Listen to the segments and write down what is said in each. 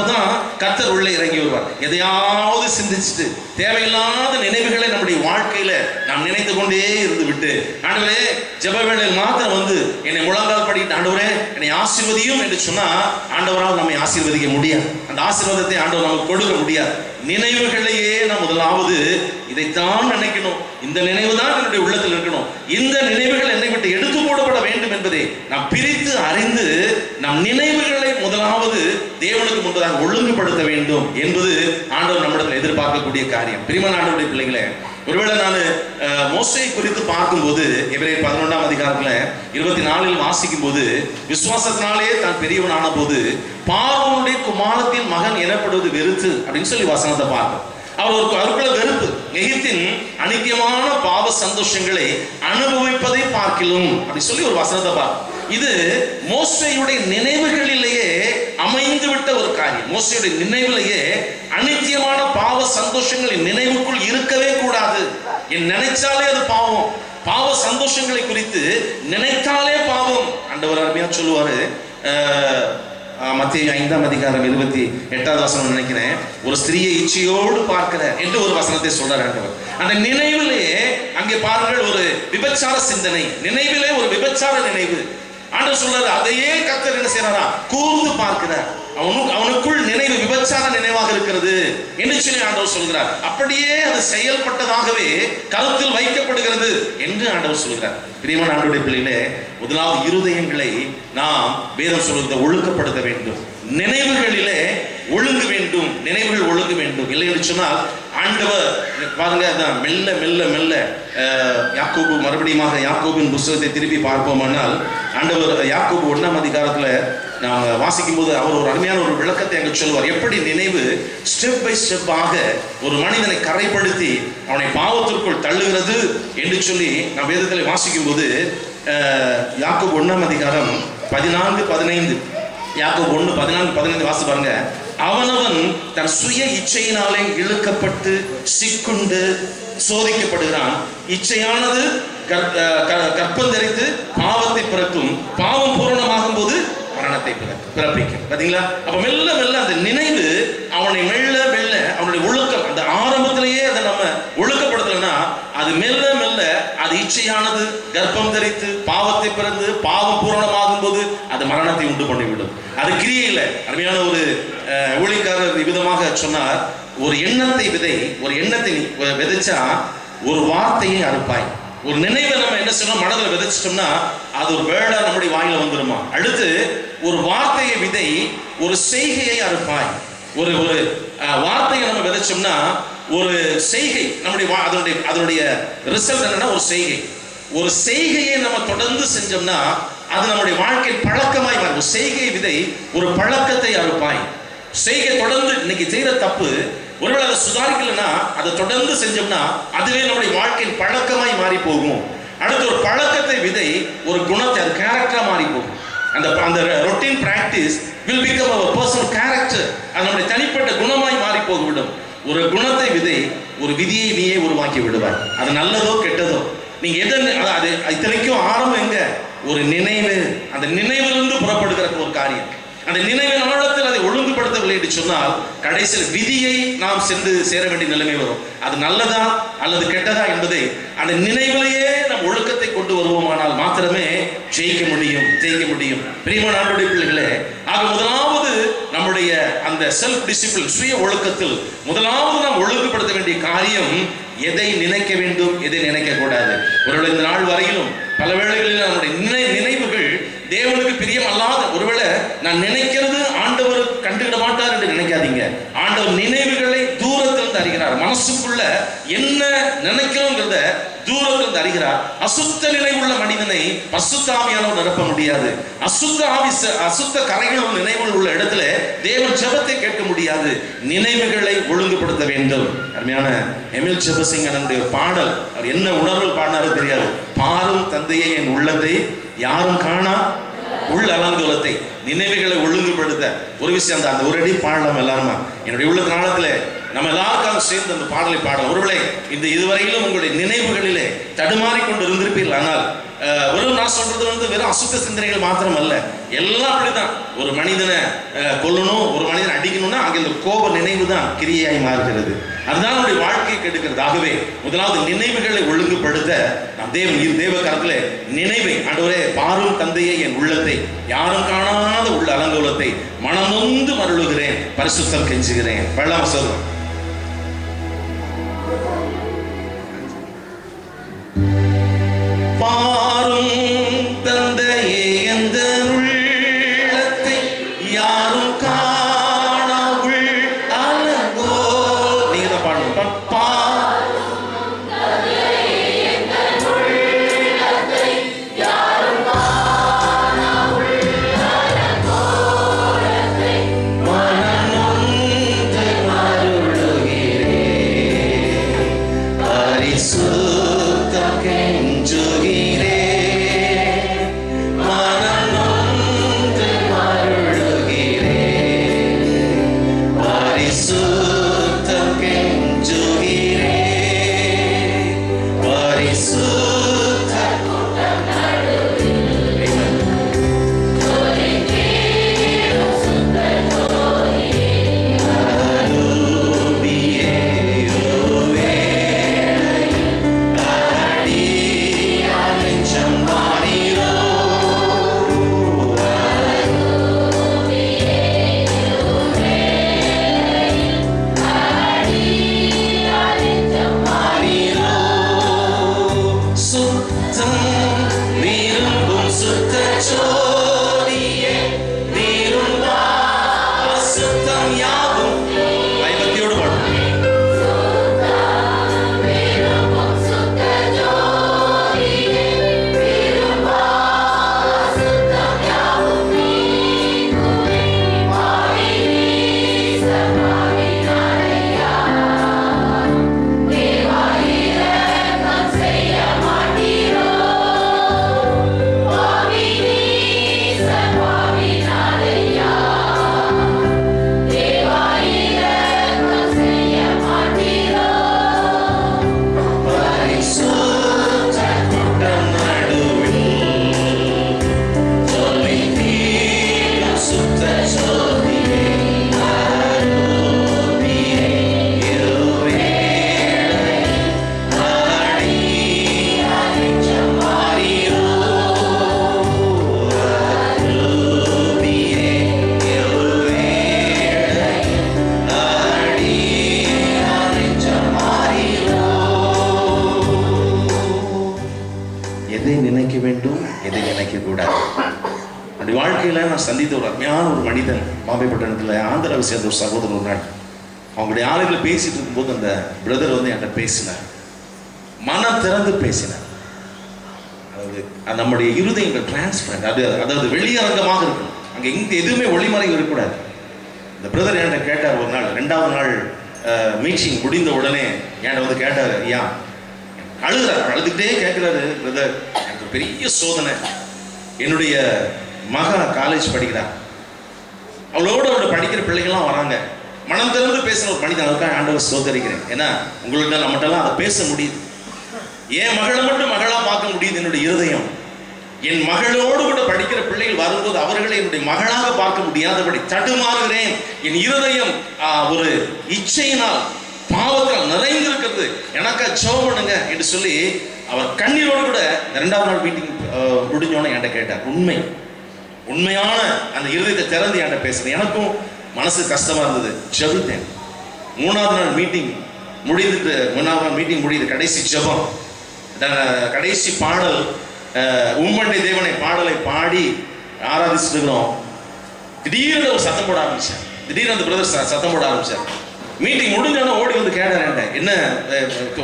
அப்பதான் கர்த்தர் உள்ளே இறங்கி வருவார். எதையாவது சிந்திச்சுட்டு தேவையில்லாத நினைவுகளை நம்முடைய வாழ்க்கையில நாம் நினைத்து கொண்டே இருந்து விட்டு, ஆண்டவரே ஜெப வேளையில் மாத்திரம் வந்து என்னை முழங்கால் படிட்டு ஆண்டவரே என்னை ஆசீர்வதியும் என்று சொன்னா ஆண்டவரால் நம்மை ஆசீர்வதிக்க முடியாது. அந்த ஆசீர்வாதத்தை ஆண்டவர் நமக்கு கொடுக்க முடியாது. நினைவுகளையே நாம் முதலாவது இதைத்தான் நினைக்கணும், இந்த நினைவு தான் என்னுடைய உள்ளத்தில் இருக்கணும், இந்த நினைவுகள் என்னை விட்டு எடுத்து போடப்பட வேண்டும் என்பதை நாம் பிரித்து அறிந்து நம் நினைவுகளை முதலாவது தேவனுக்கு முன்பதாக ஒழுங்குபடுத்த வேண்டும் என்பது ஆண்டவர் நம்மிடத்தில் எதிர்பார்க்கக்கூடிய காரியம். பிரியமான ஆண்டவருடைய பிள்ளைகளே, ஒருவேளை நான் மோசே குறித்து பார்க்கும்போது எபிரேயர் 11ஆம் அதிகாரத்துல 24 வாசிக்கும் போது, விசுவாசத்தினாலே தான் பெரியவன் ஆன போது பார்வோனுடைய குமாரத்தின் மகன் எனப்படுவது வெறுத்து அப்படின்னு சொல்லி வசனத்தை பார்ப்போம். அவருக்குள்ள வெறுப்பு, எகிப்தின் அநித்தியமான பாவ சந்தோஷங்களை அனுபவிப்பதை பார்க்கிலும் அப்படி சொல்லி ஒரு வசனத்தை பார்ப்போம். இது மோசேயுடைய நினைவுகளிலேயே அமைந்து விட்ட ஒரு காரியம். மோசேயுடைய நினைவிலேயே அநித்தியமான பாவ சந்தோஷங்களின் நினைவுக்குள் இருக்கவே கூடாது. என் நினைச்சாலே அது பாவம், பாவ சந்தோஷங்களை குறித்து நினைத்தாலே பாவம். ஆண்டவர் அருமையா சொல்லுவாரு, மத்தேயு 5ஆம் அதிகாரம் 28வது வசனம் நினைக்கிறேன், ஒரு ஸ்திரீயை இச்சையோடு பார்க்கிற என்று ஒரு வசனத்தை சொல்றார் ஆண்டவர். அந்த நினைவிலேயே அங்கே பாருங்கள் ஒரு விபச்சார சிந்தனை, நினைவிலே ஒரு விபச்சார நினைவு. ஆண்டவர் சொல்றாரு, அதையே கர்த்தர் என்ன செய்யறாரா, கூர்ந்து பார்க்கிறார். அவனுக்குள் நினைவு விபச்சார நினைவாக இருக்கிறது என்று சொல்லி ஆண்டவர் சொல்கிறார். அப்படியே அது செயல்பட்டதாகவே கருத்தில் வைக்கப்படுகிறது என்று ஆண்டவர் சொல்கிறார். பிரியமான ஆண்டவருடைய பிள்ளைகளே, முதலாவது இருதயங்களை நாம் வேதம் சொல்வதை ஒழுக்கப்படுத்த வேண்டும். நினைவுகளிலே ஒழுங்கு வேண்டும், நினைவுகள் ஒழுங்கு வேண்டும். இல்லை என்று சொன்னால் ஆண்டவர் பாருங்க, அதான் மெல்ல மெல்ல மெல்ல யாக்கோபு, மறுபடியும் யாக்கோபின் புத்தகத்தை திருப்பி பார்ப்போமானால், ஆண்டவர் யாக்கோபு 1ஆம் அதிகாரத்துல நாம் வாசிக்கும் போது அவர் ஒரு அருமையான ஒரு விளக்கத்தை அங்கு சொல்வார். எப்படி நினைவு ஸ்டெப் பை ஸ்டெப்பாக ஒரு மனிதனை கரைப்படுத்தி அவனை பாவத்திற்குள் தள்ளுகிறது என்று சொல்லி நாம் வேதத்தில் வாசிக்கும் போது, யாக்கோபு 1ஆம் அதிகாரம் 14-15, யாக்கோபு 1:14-15 வாசி பாருங்க. அவனவன் தன் சுய இச்சையினாலே இழுக்கப்பட்டு சிக்குண்டு சோதிக்கப்படுகிறான். இச்சையானது கற்பம் தரித்து பாவத்தை பிறக்கும், பாவம் பூரணமாகும் போது மரணத்தை பிறப்பிக்கும். பாத்தீங்களா? அப்ப மெல்ல மெல்ல அந்த நினைவு அவனை மெல்ல மெல்ல அவனுடைய ஒழுக்கம், அந்த ஆரம்பத்திலேயே அதை நம்ம ஒழுக்கப்படுத்தலைன்னா அது மெல்ல மெல்ல அது இச்சையானது கர்ப்பம் தரித்து பாவத்தை பிறந்து பாவம் பூரணமாகும் போது அது மரணத்தை உண்டு பண்ணிவிடும். அது கிரியையில அருமையான ஒரு ஊழியக்காரர் விதமாக சொன்னார், ஒரு எண்ணத்தை விதைச்சா ஒரு வார்த்தையை அறுப்பாய். ஒரு நினைவை நம்ம என்ன செய்யணும், மனதில் விதைச்சிட்டோம்னா அது ஒரு வேளை நம்முடைய வாயில வந்துருமா. அடுத்து ஒரு வார்த்தையை விதை, ஒரு செய்கையை அறுப்பாய். ஒரு வார்த்தையை நம்ம விதைச்சோம்னா ஒரு செய்கை நம்முடைய அதனுடைய ரிசல்ட் என்னன்னா ஒரு செய்கை. ஒரு செய்கையை நம்ம தொடர்ந்து செஞ்சோம்னா அது நம்முடைய வாழ்க்கையில் பழக்கமாய் மாறும். ஒரு செய்கை விதை ஒரு பழக்கத்தை அறுப்பாய். செய்கை தொடர்ந்து இன்னைக்கு செய்யற தப்பு ஒருவேளை அதை சுதாரிக்கலன்னா அதை தொடர்ந்து செஞ்சோம்னா அதுவே நம்முடைய வாழ்க்கையின் பழக்கமாய் மாறி போகும். அடுத்து ஒரு பழக்கத்தை விதை ஒரு குணத்தை, அது கேரக்டரா மாறி போகும். அந்த routine practice will become our personal character. அது நம்முடைய தனிப்பட்ட குணமாய் மாறி போய்விடும். ஒரு குணத்தை விதை ஒரு விதியை நீயே உருவாக்கி விடுவாய். அது நல்லதோ கெட்டதோ, நீங்க அது இத்தனைக்கும் ஆரம்பம் எங்க, ஒரு நினைவு. அந்த நினைவிலிருந்து புறப்படுகிற ஒரு காரியம். அந்த நினைவின் ஆழத்தில் அதை ஒழுங்குபடுத்தவில்லை என்று சொன்னால் கடைசியில் விதியை நாம் சென்று சேர வேண்டிய நிலைமை வரும். அது நல்லதா அல்லது கெட்டதா என்பதை அந்த நினைவிலேயே நம் ஒழுக்கத்தை கொண்டு வருவோமானால் மாத்திரமே ஜெயிக்க முடியும். பிரியமான ஆண்டவருடைய பிள்ளைகளே, ஆக முதலாவது நம்முடைய அந்த செல்ஃப் டிசிப்ளின், சுய ஒழுக்கத்தில் முதலாவது நாம் ஒழுங்குபடுத்த வேண்டிய காரியம் எதை நினைக்க வேண்டும், எதை நினைக்க கூடாது. ஒருவேளை இந்த நாள் வரையிலும் பல வேளைகளில் நம்முடைய நினைவுகள் தேவனுக்கு பிரியம் அல்லாத, ஒருவேளை நான் நினைக்கிறது ஆண்டவர் கண்டுகிட மாட்டார் என்று நினைக்காதீங்க. ஆண்டவர் நினைவுகளை தூரத்திலிருந்து அறிகிறார். மனசுக்குள்ள என்ன நினைக்கிறோங்கிறத தூரத்திலிருந்து அறிகிறார். அசுத்த நிலை உள்ள மனிதனை பசுத்த ஆவியானவர் நிரப்ப முடியாது. அசுத்த கரைகள் நினைவுகள் உள்ள இடத்துல தேவன் ஜெபத்தை கேட்க முடியாது. நினைவுகளை ஒழுங்குபடுத்த வேண்டும். அருமையான எமில் ஜெபசிங்கனுடைய பாடல், அவர் என்ன உணர்வு பாடினாரு தெரியாது. பாரும் தந்தையே என் உள்ளத்தை யாரும் காணா உள் அலங்கோலத்தை. நினைவுகளை ஒழுங்குபடுத்த ஒரு விஷயம், அந்த ஒரு அடி பாடலாம் எல்லாருமா. என்னுடைய உள்ள காலத்துல நம்ம எல்லாருக்காக சேர்ந்து அந்த பாடலை பாடலாம். ஒருவேளை இந்த இதுவரையிலும் உங்களுடைய நினைவுகளிலே தடுமாறிக்கொண்டு இருந்திருப்பீர்கள். ஆனால் நான் சொல்றது வெறும் அசுத்த சிந்தனைகள் மாத்திரம் அல்ல, எல்லாம் அப்படிதான். ஒரு மனிதனை கொல்லணும், ஒரு மனிதனை அடிக்கணும் செய்யணும்னா அங்கே இந்த கோப நினைவு தான் கிரியையாய் மாறுகிறது. அதுதான் நம்முடைய வாழ்க்கையை கெடுக்கிறது. ஆகவே முதலாவது நினைவுகளை ஒழுங்குபடுத்த நம் தேவ கரத்திலே நினைவை, ஆண்டவரே பாரும் தந்தையே என் உள்ளத்தை, யாரும் காணாத உள்ள அலங்கோலத்தை மனமொந்து மருளுகிறேன், பரிசுத்தம் கெஞ்சுகிறேன். பழம் சொல்றோம். பாரும் தந்தையே எந்த உள்ளத்தை, யாரும் காணா உள் அலங்கோ. நீங்க தான் பாடணும். வாழ்க்கையில் நான் சந்தித்த ஒரு அருமையான ஒரு மனிதன், பாம்பே பட்டணத்தில் ஆந்திராவை சேர்ந்த ஒரு சகோதரர். ஒரு நாள் அவங்களுடைய ஆளுகளை பேசிட்டு இருக்கும்போது அந்த பிரதர் வந்து என்கிட்ட பேசினார், மனம் திறந்து பேசினார். அதாவது நம்முடைய இருதயங்கள் டிரான்ஸ்பரண்ட், அதாவது வெளியரங்கமாக இருக்கணும், அங்கே இங்கே எதுவுமே ஒளிமறை இருக்கக்கூடாது. இந்த பிரதர் என்கிட்ட கேட்டார் ஒரு நாள், 2வது நாள் மீட்டிங் முடிந்த உடனே என்கிட்ட வந்து கேட்டார், ஐயா அழுகிறார், அழுதுகிட்டே கேட்குறாரு, பிரதர் எனக்கு பெரிய சோதனை, என்னுடைய மகா காலேஜ் படிக்கிறார், அவளோட படிக்கிற பிள்ளைகள்லாம் வராங்க, மனம் திறந்து பேசுகிற ஒரு மனிதன், அதுக்காக ஆண்டவர் சோதரிக்கிறேன். ஏன்னா உங்களுக்கு நம்மகிட்டலாம் அதை பேச முடியுது, என் மகளை மட்டும் மகளா பார்க்க முடியுது என்னுடைய இருதயம். என் மகளோடு கூட படிக்கிற பிள்ளைகள் வரும்போது அவர்களை என்னுடைய மகளாக பார்க்க முடியாதபடி தடுமாறுகிறேன். என் இருதயம் ஒரு இச்சையினால் பாவத்தால் நிறைந்திருக்கிறது, எனக்கா ஜெபம் பண்ணுங்க என்று சொல்லி அவர் கண்ணீரோடு கூட 2வது நாள் மீட்டிங் முடிஞ்சோன்னு என்கிட்ட கேட்டார். உண்மையான அந்த இருதயத்தை திறந்து என்கிட்ட பேசுறேன். எனக்கும் மனசு கஷ்டமா இருந்தது, ஜெபித்தேன். 3வது நாள் மீட்டிங் முடிந்துட்டு, 3வது நாள் மீட்டிங் முடியுது, கடைசி ஜெபம், கடைசி பாடல், உம்மண்டை தேவனை பாடலை பாடி ஆராதிச்சுட்டு இருக்கிறோம். திடீர்னு ஒரு சத்தம் போட ஆரம்பிச்சார். திடீர்னு அந்த பிரதர் சத்தம் போட ஆரம்பிச்சார். மீட்டிங் முடிஞ்சோன்னா ஓடி வந்து கேட்டார், என்ன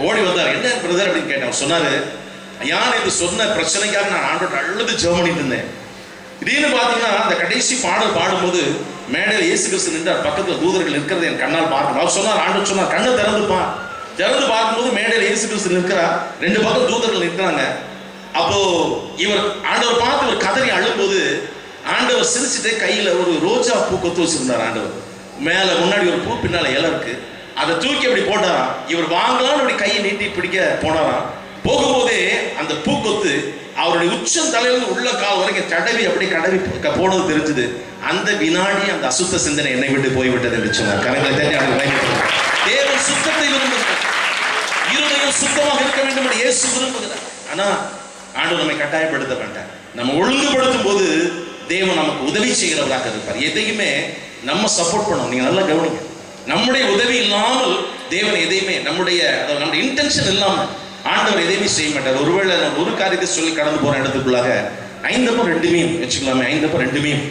ஓடி வந்தார், என்ன பிரதர் அப்படின்னு கேட்டேன். சொன்னாரு, ஐயா இது சொன்ன பிரச்சனைக்காக நான் ஆண்டோட அழுது ஜெபம் பண்ணிட்டு இருந்தேன். திடீர்னு பார்த்தீங்கன்னா அந்த கடைசி பாடல் பாடும்போது மேடையில் இயேசு கிறிஸ்து நின்றார், பக்கத்தில் தூதர்கள் இருக்கிறது என் கண்ணால் பார்க்கணும். அவர் சொன்னார், ஆண்டவர் சொன்னார், கண்ணை திறந்துப்பா. திறந்து பார்க்கும்போது மேடையில் இயேசு கிறிஸ்து நிற்கிறார், 2 பக்கம் தூதர்கள் நிற்கிறாங்க. அப்போ இவர் ஆண்டவர் பார்த்து இவர் கதறி அழும்போது ஆண்டவர் சிரிச்சுட்டே கையில் ஒரு ரோஜா பூ கொத்து வச்சிருந்தார். ஆண்டவர் மேலே முன்னாடி ஒரு பூ, பின்னால இலை இருக்கு, அதை தூக்கி அப்படி போட்டாராம். இவர் வாங்கலாம்னு அப்படி கையை நீட்டி பிடிக்க போனாராம். போகும்போதே அந்த பூக்கொத்து அவருடைய உச்சம் தலையிலிருந்து உள்ள கால் வரைக்கும் தடவி அப்படியே கடவி போனது தெரிஞ்சது. அந்த வினாடி அந்த அசுத்த சிந்தனை என்னை விட்டு போய்விட்டது என்று சொன்னார். கரங்களை தட்டி தேவன் சுத்தத்தை விரும்புகிறார். இருதயம் சுத்தமாக இருக்க வேண்டும் என்று இயேசு விரும்புகிறார். ஆனா ஆண்டவர் நம்மை கட்டாயப்படுத்த மாட்டார். நம்ம ஒழுங்குபடுத்தும் போது தேவன் நமக்கு உதவி செய்கிறவராக இருப்பார். எதையுமே நம்ம சப்போர்ட் பண்ணணும். நீங்க நல்லா கவனிங்க. நம்முடைய உதவி இல்லாமல் தேவன் எதையுமே நம்முடைய இன்டென்ஷன் இல்லாம ஆண்டவர் எதையுமே செய்ய மாட்டார். ஒருவேளை நான் ஒரு காரியத்தை சொல்லி கடந்து போற இடத்துக்குள்ளாக 5 அப்பம் 2 மீன் வச்சுக்கலாமே. 5 அப்பம் 2 மீன்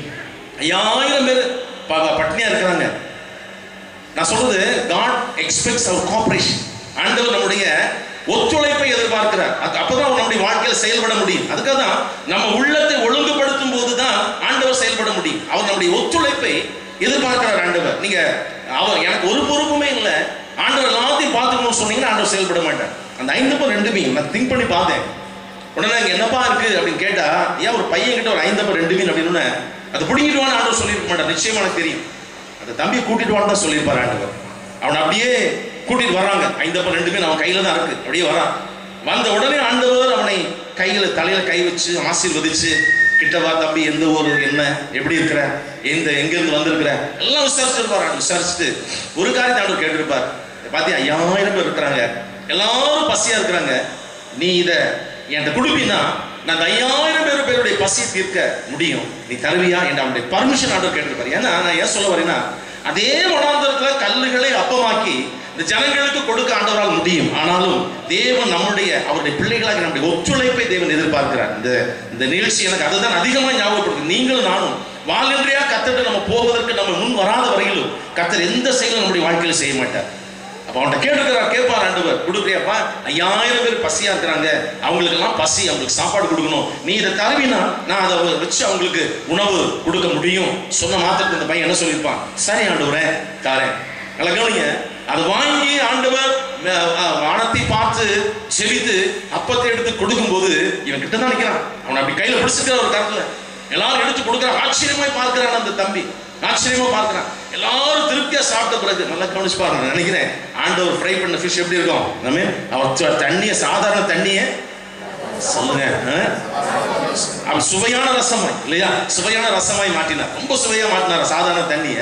5000 பேர் பட்னியா இருக்கிறாங்க. நான் சொல்றது God expects our cooperation. ஆண்டவர் நம்முடைய ஒத்துழைப்பை எதிர்பார்க்கிறார். அப்பதான் நம்முடைய வாழ்க்கையில் செயல்பட முடியும். அதுக்காக தான் நம்ம உள்ளத்தை ஒழுங்குபடுத்தும் போதுதான் ஆண்டவர் செயல்பட முடியும். அவர் நம்முடைய ஒத்துழைப்பை எதிர்பார்க்கிறார் ஆண்டவர். நீங்க அவர் எனக்கு ஒரு பொறுப்புமே இல்லை, ஆண்டவர் எல்லாத்தையும் பார்த்துக்கணும்னு சொன்னீங்கன்னா ஆண்டவர் செயல்பட மாட்டார். அந்த 5 அப்பம் 2 மீன் நான் திங்க் பண்ணி பார்த்தேன். உடனே அங்கே என்னப்பா இருக்கு அப்படின்னு கேட்டா, ஏன் ஒரு பையன் கிட்ட ஒரு 5 அப்பம் 2 மீன் அப்படின்னு அதை பிடிங்கிடுவான்னு ஆண்டவர் சொல்லியிருக்க மாட்டார். நிச்சயமா எனக்கு தெரியும். அந்த தம்பியை கூட்டிட்டு வான்னு தான் சொல்லியிருப்பார் ஆண்டவர். அவனை அப்படியே கூட்டிட்டு வர்றாங்க. 5 அப்பம் 2 மீன் அவன் கையில தான் இருக்கு. அப்படியே வரான். வந்த உடனே ஆண்டவர் அவனை கையில தலையில கை வச்சு ஆசீர்வதிச்சு, கிட்டவா தம்பி, எந்த ஊர், என்ன, எப்படி இருக்கிற, எங்க இருந்து வந்திருக்கிற எல்லாம் விசாரிச்சிருப்பாரு. விசாரிச்சுட்டு ஒரு காரியத்தை ஆண்டவர் கேட்டிருப்பார். பாத்தியா 5000 பேர் இருக்கிறாங்க, எல்லாரும் பசியா இருக்கிறாங்க, நீ இத என்கிட்ட கொடுப்பீன்னா நான் 5000 பேருடைய பசியை தீர்க்க முடியும், நீ தருவியா என்று அவனுடைய பர்மிஷன் ஆண்டவர் கேட்டிருப்பாரு. ஏன்னா நான் ஏன் சொல்ல வரேன்னா, அதே வனாந்தரத்துல கல்லுகளை அப்பமாக்கி இந்த ஜனங்களுக்கு கொடுக்க ஆண்டவரால் முடியும். ஆனாலும் தேவன் அவருடைய பிள்ளைகளாக நம்முடைய ஒத்துழைப்பை தேவன் எதிர்பார்க்கிறார். இந்த நிகழ்ச்சி எனக்கு அதுதான் அதிகமாக ஞாபகப்படுது. நீங்களும் நானும் வாலண்டரியா கர்த்தர்கிட்ட நம்ம போவதற்கு நம்ம முன் வராத வரையிலும் கர்த்தர் எந்த செயலும் நம்முடைய வாழ்க்கையில் செய்ய மாட்டார். அப்ப அவன்கிட்ட கேட்பார் ஆண்டவர், கொடுக்குறியாப்பா, 5000 பேர் பசியா இருக்கிறாங்க, அவங்களுக்கு எல்லாம் பசி, அவங்களுக்கு சாப்பாடு கொடுக்கணும், நீ இதை தருவினா நான் அதை வச்சு அவங்களுக்கு உணவு கொடுக்க முடியும். சொன்ன மாத்திரத்தை இந்த பையன் என்ன சொல்லியிருப்பான், சரி ஆண்டவரே தாரேன். நல்லா கவனிங்க. அதை வாங்கி ஆண்டவர் வானத்தை பார்த்து செவித்து அப்பத்தை எடுத்து கொடுக்கும் போது இவன் கிட்ட தான் நிற்கிறான். அவன் அப்படி கையில பிடிச்சிருக்கிற ஒரு கருத்துல எல்லாரும் எடுத்து கொடுக்குறான். ஆச்சரியமாய் பார்க்கிறான் அந்த தம்பி, ஆச்சரியமா பார்க்கிறான். எல்லாரும் திருப்தியா சாப்பிட்ட பிறகு நல்லா கவனிச்சு பாருங்க. நினைக்கிறேன் ஆண்டவர் ஃப்ரை பண்ண ஃபிஷ் எப்படி இருக்கும், நம்ம அவர் தண்ணிய சாதாரண தண்ணிய சொல்லுங்க சுவையான ரசமாய் இல்லையா, சுவையான ரசமாய் மாட்டினார். ரொம்ப சுவையா மாட்டினார் சாதாரண தண்ணிய.